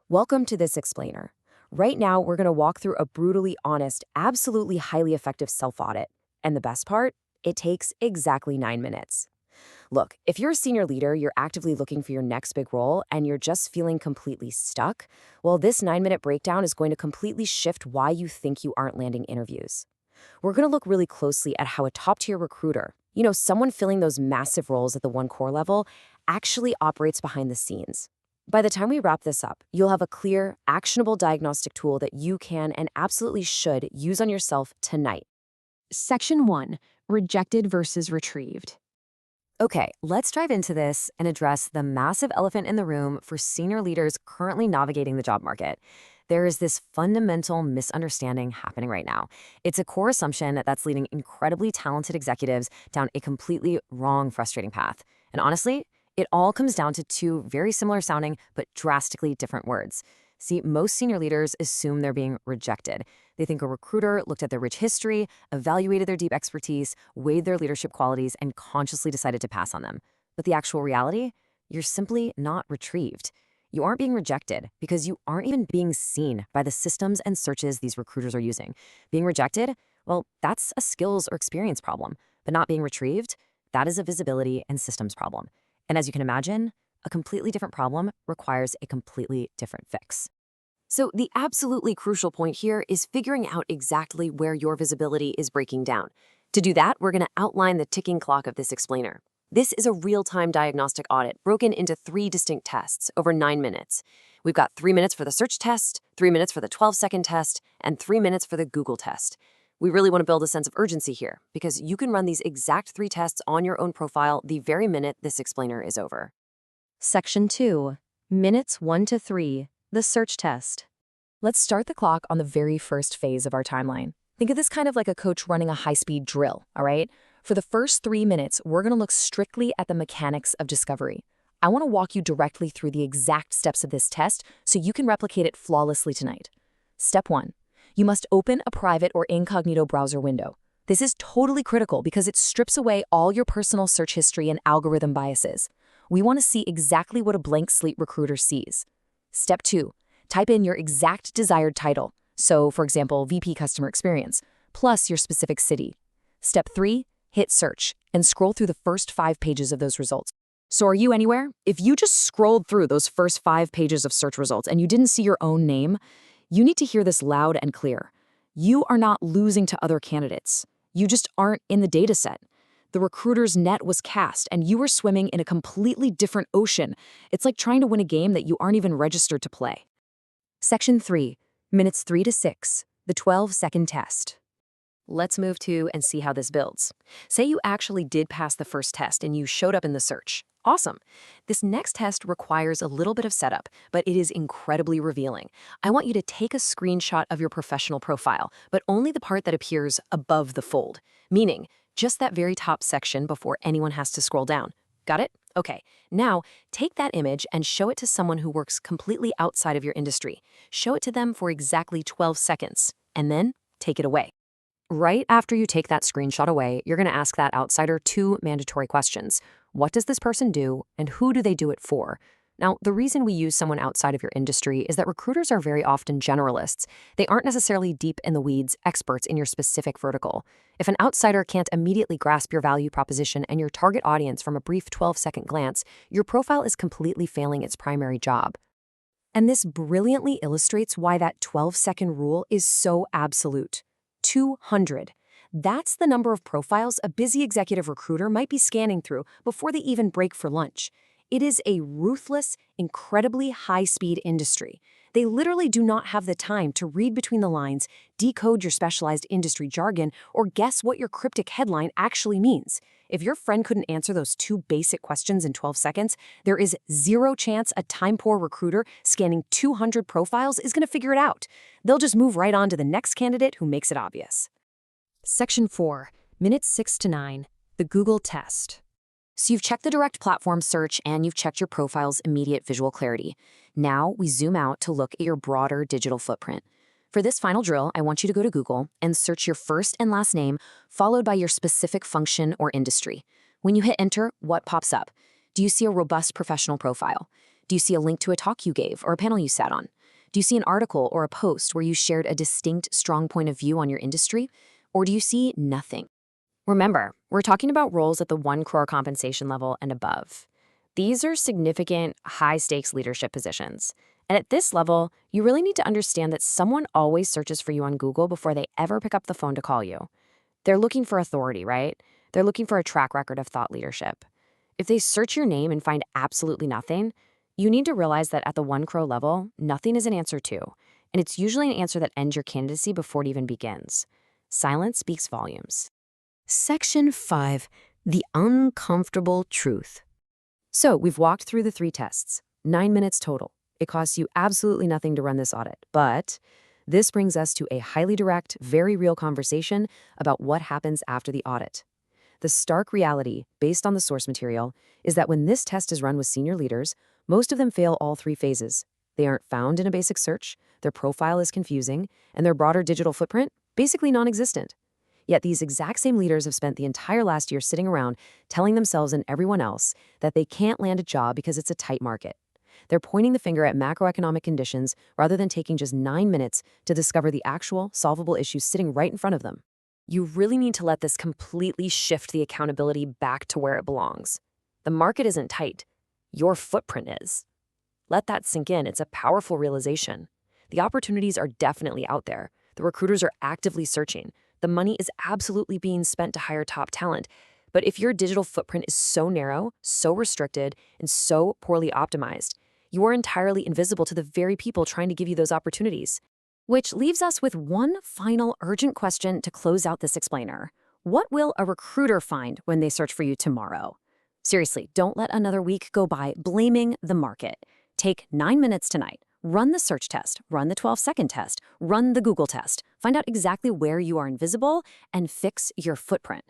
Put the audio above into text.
Welcome to this explainer. Right now, we're going to walk through a brutally honest, absolutely highly effective self-audit. And the best part? It takes exactly 9 minutes. Look, if you're a senior leader, you're actively looking for your next big role, and you're just feeling completely stuck, well, this 9-minute breakdown is going to completely shift why you think you aren't landing interviews. We're going to look really closely at how a top-tier recruiter, someone filling those massive roles at the one core level, actually operates behind the scenes. By the time we wrap this up, you'll have a clear, actionable diagnostic tool that you can and absolutely should use on yourself tonight. Section 1. Rejected versus retrieved. Okay, let's dive into this and address the massive elephant in the room for senior leaders currently navigating the job market. There is this fundamental misunderstanding happening right now. It's a core assumption that's leading incredibly talented executives down a completely wrong, frustrating path. And honestly, it all comes down to two very similar sounding but drastically different words. See, most senior leaders assume they're being rejected. They think a recruiter looked at their rich history, evaluated their deep expertise, weighed their leadership qualities, and consciously decided to pass on them. But the actual reality? You're simply not retrieved. You aren't being rejected because you aren't even being seen by the systems and searches these recruiters are using. Being rejected? Well, that's a skills or experience problem. But not being retrieved? That is a visibility and systems problem. And as you can imagine, a completely different problem requires a completely different fix. So the absolutely crucial point here is figuring out exactly where your visibility is breaking down. To do that, we're going to outline the ticking clock of this explainer. This is a real-time diagnostic audit broken into 3 distinct tests over 9 minutes. We've got 3 minutes for the search test, 3 minutes for the 12-second test, and 3 minutes for the Google test. We really want to build a sense of urgency here because you can run these exact 3 tests on your own profile the very minute this explainer is over. Section 2. Minutes 1 to 3. The search test. Let's start the clock on the very first phase of our timeline. Think of this kind of like a coach running a high-speed drill, all right? For the first 3 minutes, we're going to look strictly at the mechanics of discovery. I want to walk you directly through the exact steps of this test so you can replicate it flawlessly tonight. Step 1. You must open a private or incognito browser window. This is totally critical because it strips away all your personal search history and algorithm biases. We want to see exactly what a blank slate recruiter sees. Step 2. Type in your exact desired title. So, for example, VP Customer Experience, plus your specific city. Step 3. Hit search and scroll through the first 5 pages of those results. So are you anywhere? If you just scrolled through those first 5 pages of search results and you didn't see your own name, you need to hear this loud and clear. You are not losing to other candidates. You just aren't in the data set. The recruiter's net was cast, and you are swimming in a completely different ocean. It's like trying to win a game that you aren't even registered to play. Section 3, minutes 3 to 6, the 12-second test. Let's move to and see how this builds. Say you actually did pass the first test and you showed up in the search. Awesome. This next test requires a little bit of setup, but it is incredibly revealing. I want you to take a screenshot of your professional profile, but only the part that appears above the fold, meaning just that very top section before anyone has to scroll down. Got it? Okay, now take that image and show it to someone who works completely outside of your industry. Show it to them for exactly 12 seconds, and then take it away. Right after you take that screenshot away, you're going to ask that outsider 2 mandatory questions. What does this person do, and who do they do it for? Now, the reason we use someone outside of your industry is that recruiters are very often generalists. They aren't necessarily deep in the weeds experts in your specific vertical. If an outsider can't immediately grasp your value proposition and your target audience from a brief 12-second glance, your profile is completely failing its primary job. And this brilliantly illustrates why that 12-second rule is so absolute. 200. That's the number of profiles a busy executive recruiter might be scanning through before they even break for lunch. It is a ruthless, incredibly high-speed industry. They literally do not have the time to read between the lines, decode your specialized industry jargon, or guess what your cryptic headline actually means. If your friend couldn't answer those 2 basic questions in 12 seconds, there is 0 chance a time-poor recruiter scanning 200 profiles is going to figure it out. They'll just move right on to the next candidate who makes it obvious. Section 4. Minutes 6 to 9. The Google test. So you've checked the direct platform search and you've checked your profile's immediate visual clarity. Now we zoom out to look at your broader digital footprint. For this final drill, I want you to go to Google and search your first and last name, followed by your specific function or industry. When you hit enter, what pops up? Do you see a robust professional profile? Do you see a link to a talk you gave or a panel you sat on? Do you see an article or a post where you shared a distinct, strong point of view on your industry? Or do you see nothing? Remember, we're talking about roles at the 1 crore compensation level and above. These are significant, high-stakes leadership positions. And at this level, you really need to understand that someone always searches for you on Google before they ever pick up the phone to call you. They're looking for authority, right? They're looking for a track record of thought leadership. If they search your name and find absolutely nothing, you need to realize that at the 1 crore level, nothing is an answer to, and it's usually an answer that ends your candidacy before it even begins. Silence speaks volumes. Section 5. The uncomfortable truth. So we've walked through the 3 tests, 9 minutes total. It costs you absolutely nothing to run this audit, but this brings us to a highly direct, very real conversation about what happens after the audit. The stark reality, based on the source material, is that when this test is run with senior leaders, most of them fail all 3 phases. They aren't found in a basic search, their profile is confusing, and their broader digital footprint, basically non-existent. Yet these exact same leaders have spent the entire last year sitting around telling themselves and everyone else that they can't land a job because it's a tight market. They're pointing the finger at macroeconomic conditions rather than taking just 9 minutes to discover the actual, solvable issues sitting right in front of them. You really need to let this completely shift the accountability back to where it belongs. The market isn't tight. Your footprint is. Let that sink in. It's a powerful realization. The opportunities are definitely out there. The recruiters are actively searching. The money is absolutely being spent to hire top talent. But if your digital footprint is so narrow, so restricted, and so poorly optimized, you are entirely invisible to the very people trying to give you those opportunities. Which leaves us with one final urgent question to close out this explainer. What will a recruiter find when they search for you tomorrow? Seriously, don't let another week go by blaming the market. Take 9 minutes tonight. Run the search test, run the 12-second test, run the Google test. Find out exactly where you are invisible and fix your footprint.